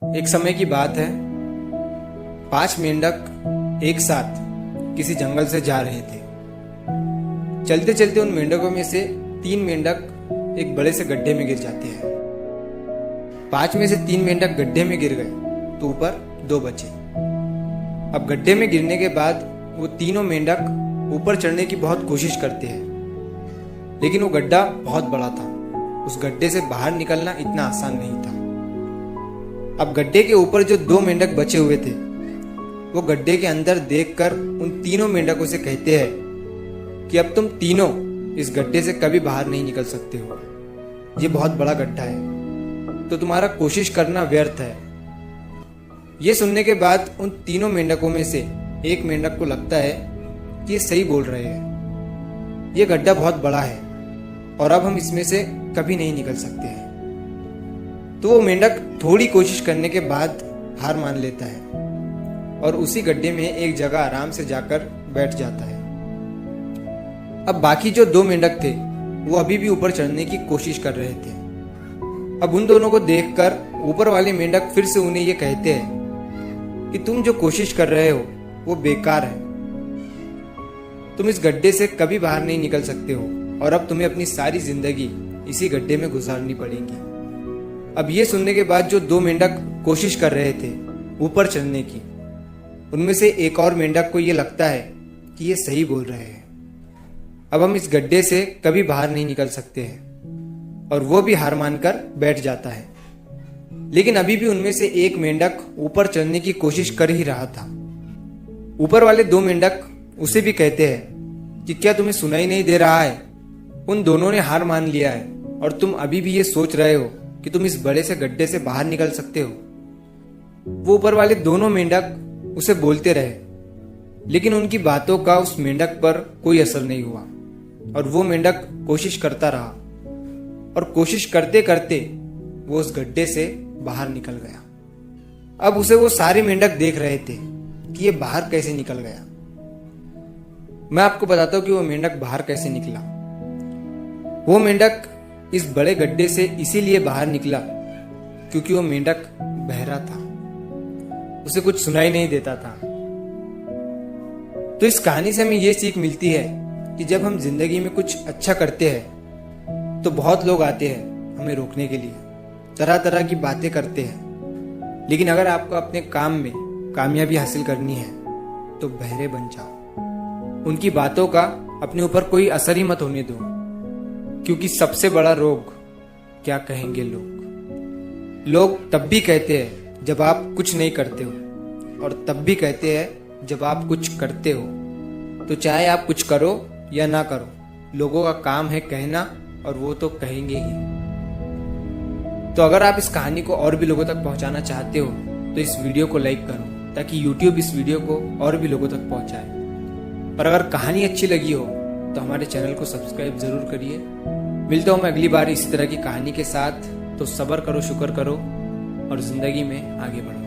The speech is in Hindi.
एक समय की बात है। 5 मेंढक एक साथ किसी जंगल से जा रहे थे। चलते चलते उन मेंढकों में से 3 मेंढक एक बड़े से गड्ढे में गिर जाते हैं। 5 में से 3 मेंढक गड्ढे में गिर गए तो ऊपर 2 बचे। अब गड्ढे में गिरने के बाद वो तीनों मेंढक ऊपर चढ़ने की बहुत कोशिश करते हैं, लेकिन वो गड्ढा बहुत बड़ा था। उस गड्ढे से बाहर निकलना इतना आसान नहीं था। अब गड्ढे के ऊपर जो 2 मेंढक बचे हुए थे, वो गड्ढे के अंदर देखकर उन तीनों मेंढकों से कहते हैं कि अब तुम तीनों इस गड्ढे से कभी बाहर नहीं निकल सकते हो। ये बहुत बड़ा गड्ढा है, तो तुम्हारा कोशिश करना व्यर्थ है। ये सुनने के बाद उन तीनों मेंढकों में से एक मेंढक को लगता है कि ये सही बोल रहे हैं। ये गड्ढा बहुत बड़ा है और अब हम इसमें से कभी नहीं निकल सकते हैं। तो वो मेंढक थोड़ी कोशिश करने के बाद हार मान लेता है और उसी गड्ढे में एक जगह आराम से जाकर बैठ जाता है। अब बाकी जो 2 मेंढक थे वो अभी भी ऊपर चढ़ने की कोशिश कर रहे थे। अब उन दोनों को देखकर ऊपर वाले मेंढक फिर से उन्हें ये कहते हैं कि तुम जो कोशिश कर रहे हो वो बेकार है। तुम इस गड्ढे से कभी बाहर नहीं निकल सकते हो और अब तुम्हें अपनी सारी जिंदगी इसी गड्ढे में गुजारनी पड़ेगी। अब ये सुनने के बाद जो 2 मेंढक कोशिश कर रहे थे ऊपर चढ़ने की, उनमें से एक और मेंढक को ये लगता है कि ये सही बोल रहे हैं। अब हम इस गड्ढे से कभी बाहर नहीं निकल सकते हैं और वो भी हार मानकर बैठ जाता है। लेकिन अभी भी उनमें से एक मेंढक ऊपर चढ़ने की कोशिश कर ही रहा था। ऊपर वाले 2 मेंढक उसे भी कहते हैं कि क्या तुम्हें सुनाई नहीं दे रहा है? उन दोनों ने हार मान लिया है और तुम अभी भी ये सोच रहे हो कि तुम इस बड़े से गड्ढे से बाहर निकल सकते हो। वो ऊपर वाले दोनों मेंढक उसे बोलते रहे, लेकिन उनकी बातों का उस मेंढक पर कोई असर नहीं हुआ और वो मेंढक कोशिश करता रहा और कोशिश करते करते वो उस गड्ढे से बाहर निकल गया। अब उसे वो सारे मेंढक देख रहे थे कि ये बाहर कैसे निकल गया। मैं आपको बताता हूं कि वो मेंढक बाहर कैसे निकला। वो मेंढक इस बड़े गड्ढे से इसीलिए बाहर निकला क्योंकि वो मेंढक बहरा था, उसे कुछ सुनाई नहीं देता था। तो इस कहानी से हमें ये सीख मिलती है कि जब हम जिंदगी में कुछ अच्छा करते हैं तो बहुत लोग आते हैं हमें रोकने के लिए, तरह तरह की बातें करते हैं। लेकिन अगर आपको अपने काम में कामयाबी हासिल करनी है तो बहरे बन जाओ। उनकी बातों का अपने ऊपर कोई असर ही मत होने दो, क्योंकि सबसे बड़ा रोग क्या कहेंगे लोग। लोग तब भी कहते हैं जब आप कुछ नहीं करते हो और तब भी कहते हैं जब आप कुछ करते हो। तो चाहे आप कुछ करो या ना करो, लोगों का काम है कहना और वो तो कहेंगे ही। तो अगर आप इस कहानी को और भी लोगों तक पहुंचाना चाहते हो तो इस वीडियो को लाइक करो ताकि YouTube इस वीडियो को और भी लोगों तक पहुंचाए। और अगर कहानी अच्छी लगी हो तो हमारे चैनल को सब्सक्राइब जरूर करिए। मिलता हूँ मैं अगली बार इसी तरह की कहानी के साथ। तो सब्र करो, शुक्र करो और जिंदगी में आगे बढ़ो।